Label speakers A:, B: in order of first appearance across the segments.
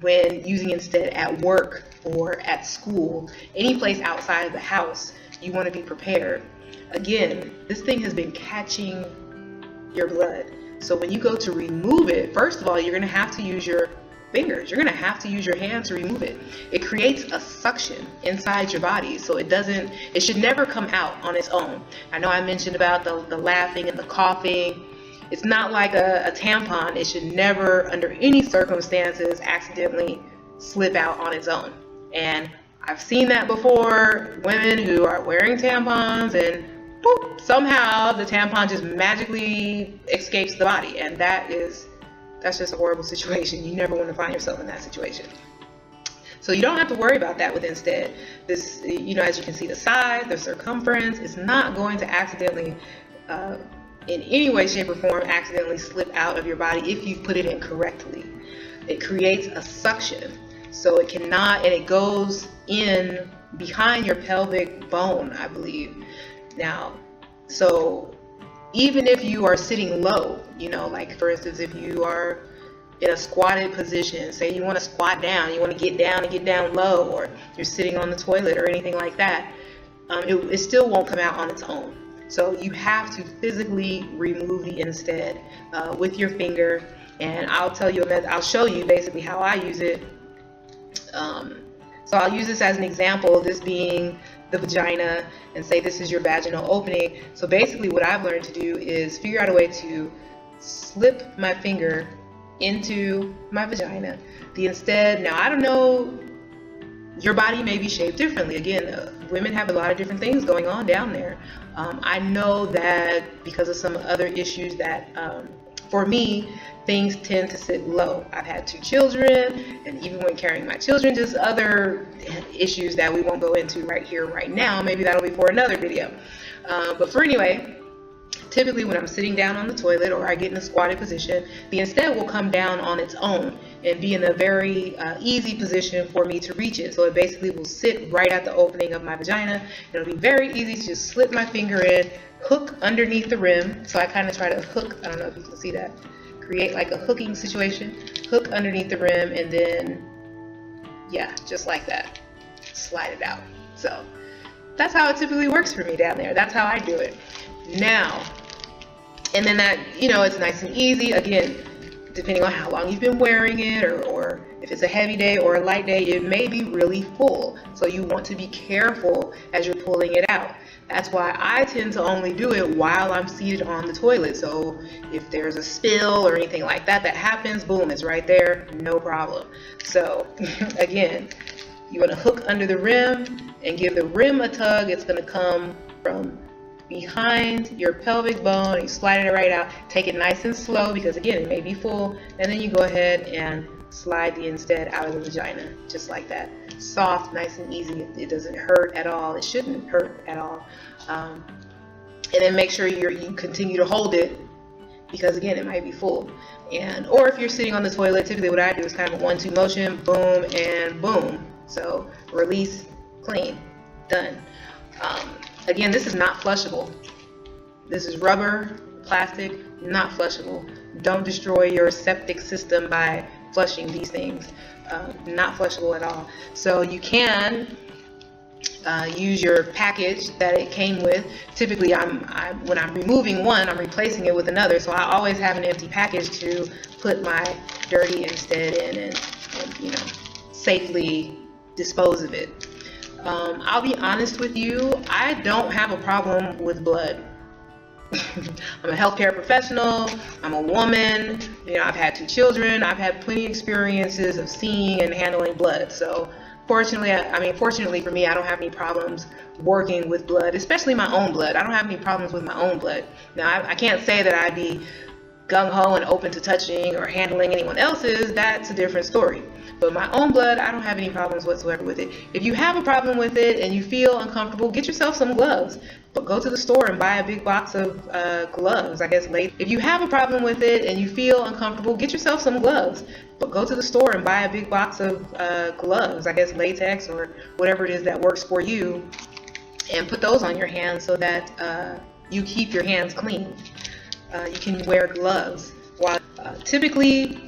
A: when using instead at work or at school, any place outside of the house, you want to be prepared. Again, this thing has been catching your blood. So when you go to remove it, first of all, you're going to have to use your fingers. You're going to have to use your hand to remove it. It creates a suction inside your body, so it should never come out on its own. I know I mentioned about the laughing and the coughing. It's not like a tampon. It should never, under any circumstances, accidentally slip out on its own. And I've seen that before, women who are wearing tampons and boop, somehow the tampon just magically escapes the body, and that's just a horrible situation. You never want to find yourself in that situation. So you don't have to worry about that with Instead. This, as you can see, the size, the circumference, is not going to accidentally, in any way, shape, or form, accidentally slip out of your body if you put it in correctly. It creates a suction, so it cannot, and it goes in behind your pelvic bone, I believe. Now, so even if you are sitting low, like for instance, if you are in a squatted position, say you want to squat down, you want to get down and get down low, or you're sitting on the toilet or anything like that, it still won't come out on its own. So you have to physically remove the Instead with your finger, and I'll show you basically how I use it. So I'll use this as an example, this being the vagina, and say this is your vaginal opening. So basically what I've learned to do is figure out a way to slip my finger into my vagina. The Instead, now I don't know, your body may be shaped differently. Again, women have a lot of different things going on down there. I know that because of some other issues that, for me, things tend to sit low. I've had 2 children, and even when carrying my children, just other issues that we won't go into right here, right now. Maybe that'll be for another video. But for anyway, typically when I'm sitting down on the toilet or I get in a squatted position, the Instead will come down on its own and be in a very easy position for me to reach it. So it basically will sit right at the opening of my vagina. It'll be very easy to just slip my finger in, hook underneath the rim. So I kind of try to hook, I don't know if you can see that, create like a hooking situation, hook underneath the rim, and then, yeah, just like that, slide it out. So that's how it typically works for me down there. That's how I do it. Now, and then that, it's nice and easy. Again, depending on how long you've been wearing it, or if it's a heavy day or a light day, it may be really full. So you want to be careful as you're pulling it out. That's why I tend to only do it while I'm seated on the toilet. So if there's a spill or anything like that happens, boom, it's right there, no problem. So again, you want to hook under the rim and give the rim a tug. It's going to come from behind your pelvic bone. You slide it right out. Take it nice and slow because again, it may be full, and then you go ahead and slide the Instead out of the vagina, just like that. Soft, nice and easy. It doesn't hurt at all. It shouldn't hurt at all. And then make sure you continue to hold it because again, it might be full. Or if you're sitting on the toilet, typically what I do is kind of a 1-2 motion, boom and boom. So release, clean, done. Again, this is not flushable. This is rubber, plastic, not flushable. Don't destroy your septic system by flushing these things. Not flushable at all. So you can use your package that it came with. Typically, when I'm removing one, I'm replacing it with another. So I always have an empty package to put my dirty Instead in and safely dispose of it. I'll be honest with you, I don't have a problem with blood. I'm a healthcare professional, I'm a woman, I've had 2 children, I've had plenty of experiences of seeing and handling blood. So fortunately for me, I don't have any problems working with blood, especially my own blood. I don't have any problems with my own blood. Now, I can't say that I'd be gung-ho and open to touching or handling anyone else's. That's a different story. But my own blood, I don't have any problems whatsoever with it. If you have a problem with it and you feel uncomfortable, get yourself some gloves. But go to the store and buy a big box of gloves. If you have a problem with it and you feel uncomfortable, get yourself some gloves. But go to the store and buy a big box of gloves, latex or whatever it is that works for you, and put those on your hands so that you keep your hands clean. You can wear gloves. Typically,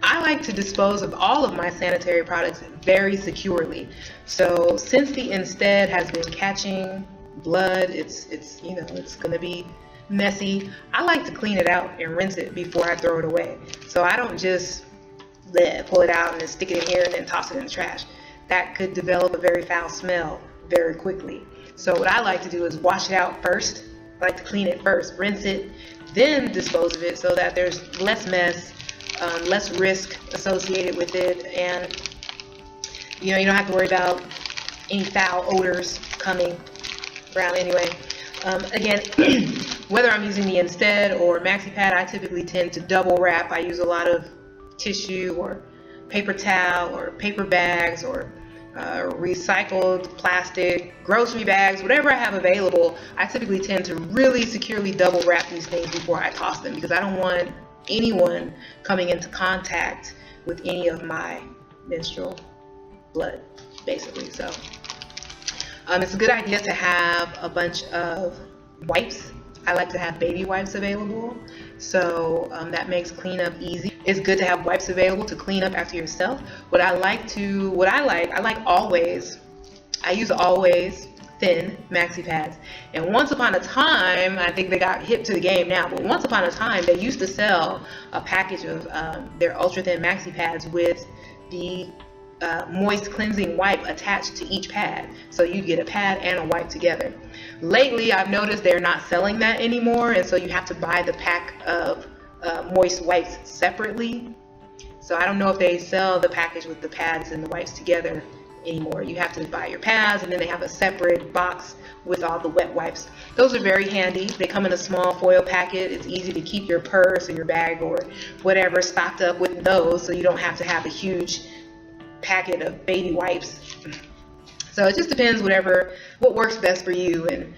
A: I like to dispose of all of my sanitary products very securely. So since the Instead has been catching blood, it's going to be messy. I like to clean it out and rinse it before I throw it away. So I don't just pull it out and then stick it in here and then toss it in the trash. That could develop a very foul smell very quickly. So what I like to do is wash it out first. I like to clean it first, rinse it, then dispose of it so that there's less mess, less risk associated with it, and you don't have to worry about any foul odors coming around anyway. Again, whether I'm using the Instead or MaxiPad, I typically tend to double wrap. I use a lot of tissue or paper towel or paper bags or recycled plastic, grocery bags, whatever I have available. I typically tend to really securely double wrap these things before I toss them, because I don't want anyone coming into contact with any of my menstrual blood, basically. So it's a good idea to have a bunch of wipes. I like to have baby wipes available, so that makes cleanup easy. It's good to have wipes available to clean up after yourself. I like Always. I use Always thin maxi pads, and once upon a time, I think they got hip to the game now, but once upon a time they used to sell a package of their ultra thin maxi pads with the moist cleansing wipe attached to each pad, so you get a pad and a wipe together. Lately I've noticed they're not selling that anymore, and so you have to buy the pack of moist wipes separately. So I don't know if they sell the package with the pads and the wipes together anymore. You have to buy your pads, and then they have a separate box with all the wet wipes. Those are very handy. They come in a small foil packet. It's easy to keep your purse or your bag or whatever stocked up with those, so you don't have to have a huge packet of baby wipes. So it just depends what works best for you. And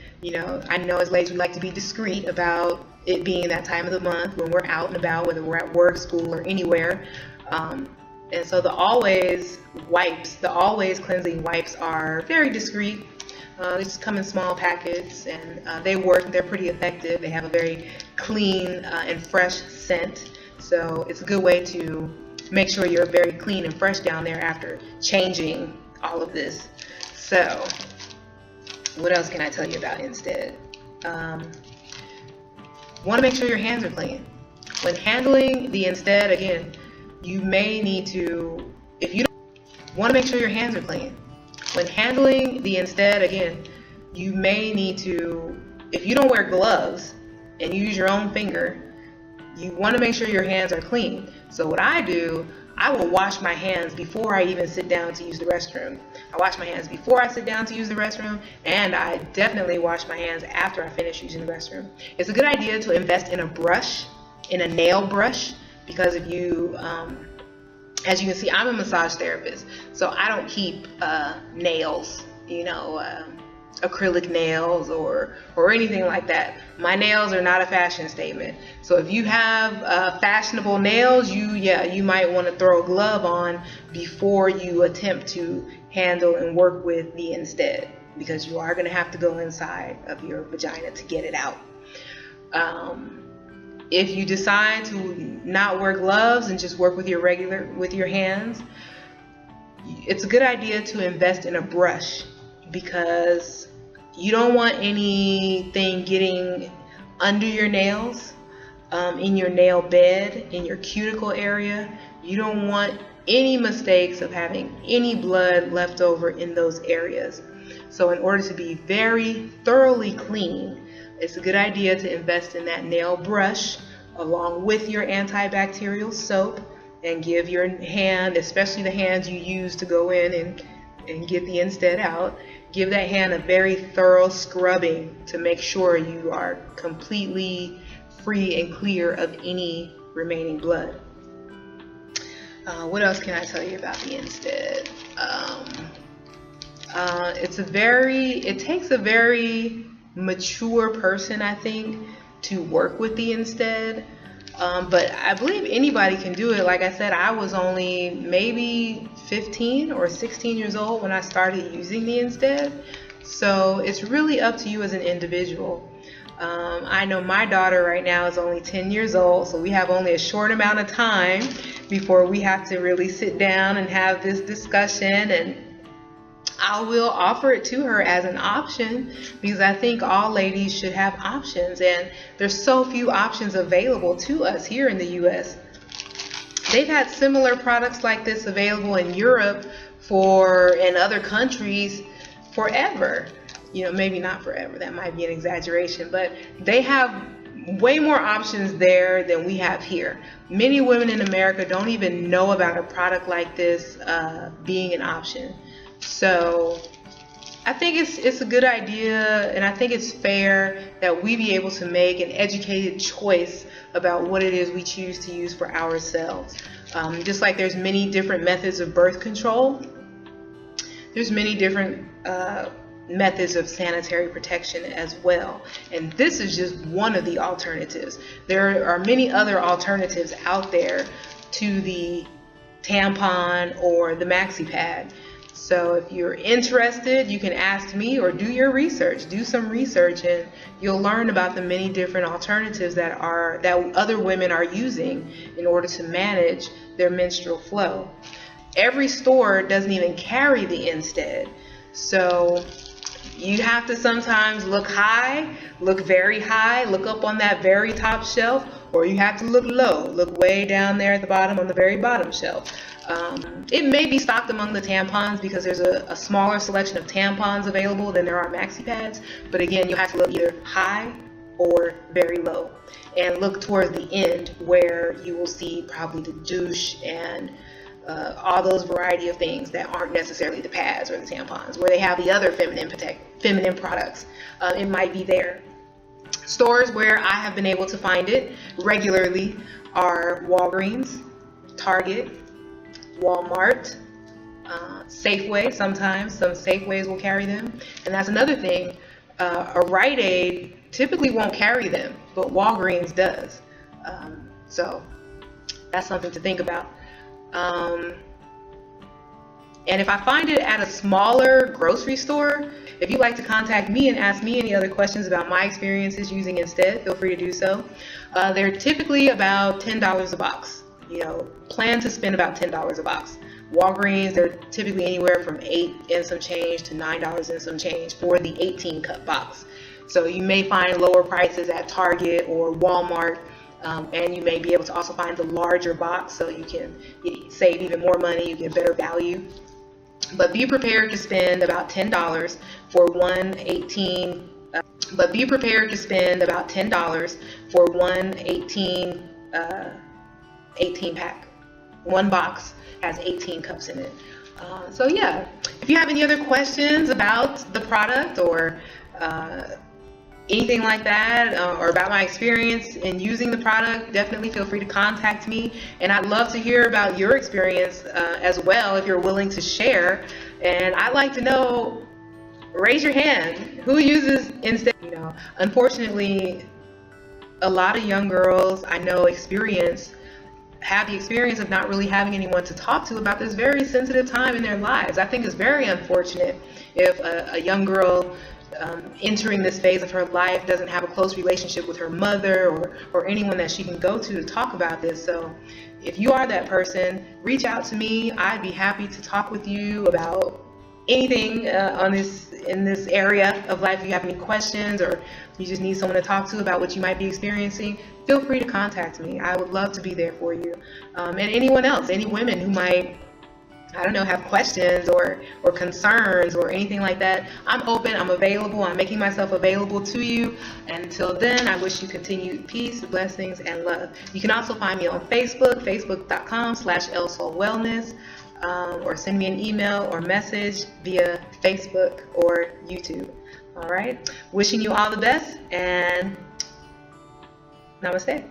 A: I know as ladies we like to be discreet about it being that time of the month when we're out and about, whether we're at work, school, or anywhere. And so the Always wipes, the Always cleansing wipes, are very discreet. They just come in small packets, and they work. They're pretty effective. They have a very clean and fresh scent, so it's a good way to make sure you're very clean and fresh down there after changing all of this. So what else can I tell you about Instead? Want to make sure your hands are clean. When handling the Instead, again, you may need to, if you don't want to make sure your hands are clean. When handling the Instead, again, you may need to, if you don't wear gloves and you use your own finger, you want to make sure your hands are clean. So what I do, I will wash my hands before I even sit down to use the restroom. I wash my hands before I sit down to use the restroom, and I definitely wash my hands after I finish using the restroom. It's a good idea to invest in a brush, in a nail brush, because if you, as you can see, I'm a massage therapist, so I don't keep nails, acrylic nails or anything like that. My nails are not a fashion statement. So if you have fashionable nails, you might want to throw a glove on before you attempt to handle and work with the Instead, because you are going to have to go inside of your vagina to get it out. If you decide to not wear gloves and just work with your hands, it's a good idea to invest in a brush, because you don't want anything getting under your nails, in your nail bed, in your cuticle area. You don't want any mistakes of having any blood left over in those areas. So in order to be very thoroughly clean, it's a good idea to invest in that nail brush along with your antibacterial soap, and give your hand, especially the hands you use to go in and get the Instead out, give that hand a very thorough scrubbing to make sure you are completely free and clear of any remaining blood. What else can I tell you about the Instead? It takes a very mature person, I think, to work with the Instead. But I believe anybody can do it. Like I said, I was only maybe 15 or 16 years old when I started using the Instead. So it's really up to you as an individual. I know my daughter right now is only 10 years old, so we have only a short amount of time before we have to really sit down and have this discussion, and I will offer it to her as an option because I think all ladies should have options, and there's so few options available to us here in the US. They've had similar products like this available in Europe and other countries forever. You know, maybe not forever, that might be an exaggeration, but they have way more options there than we have here. Many women in America don't even know about a product like this being an option. So I think it's a good idea, and I think it's fair that we be able to make an educated choice about what it is we choose to use for ourselves. Just like there's many different methods of birth control, there's many different methods of sanitary protection as well, and this is just one of the alternatives. There are many other alternatives out there to the tampon or the maxi pad. So if you're interested, you can ask me or do your research, do some research, and you'll learn about the many different alternatives that other women are using in order to manage their menstrual flow. Every store doesn't even carry the Instead, so you have to sometimes look high, look very high, look up on that very top shelf, or you have to look low, look way down there at the bottom on the very bottom shelf. It may be stocked among the tampons because there's a smaller selection of tampons available than there are maxi pads, but again, you have to look either high or very low, and look towards the end where you will see probably the douche and all those variety of things that aren't necessarily the pads or the tampons, where they have the other feminine products. It might be there. Stores where I have been able to find it regularly are Walgreens, Target, Walmart, Safeway. Sometimes some Safeways will carry them, and that's another thing. A Rite Aid typically won't carry them, but Walgreens does. So that's something to think about. And if I find it at a smaller grocery store, if you'd like to contact me and ask me any other questions about my experiences using Instead, feel free to do so. They're typically about $10 a box. You know, plan to spend about $10 a box. Walgreens, they're typically anywhere from $8 and some change to $9 and some change for the 18 cup box. So you may find lower prices at Target or Walmart. And you may be able to also find the larger box, so you can save even more money, you get better value. But be prepared to spend about $10 for one 18 pack. One box has 18 cups in it. So yeah, if you have any other questions about the product or anything like that, or about my experience in using the product, definitely feel free to contact me, and I'd love to hear about your experience as well if you're willing to share. And I'd like to know, raise your hand, who uses Instead. You know, unfortunately, a lot of young girls I know have the experience of not really having anyone to talk to about this very sensitive time in their lives. I think it's very unfortunate if a young girl entering this phase of her life doesn't have a close relationship with her mother or anyone that she can go to talk about this. So if you are that person, reach out to me. I'd be happy to talk with you about anything in this area of life. If you have any questions or you just need someone to talk to about what you might be experiencing, feel free to contact me. I would love to be there for you. And anyone else, any women who might, I don't know, have questions or concerns or anything like that, I'm open, I'm available, I'm making myself available to you. And until then, I wish you continued peace, blessings, and love. You can also find me on Facebook, facebook.com/LSoulWellness, or send me an email or message via Facebook or YouTube. All right, wishing you all the best, and namaste.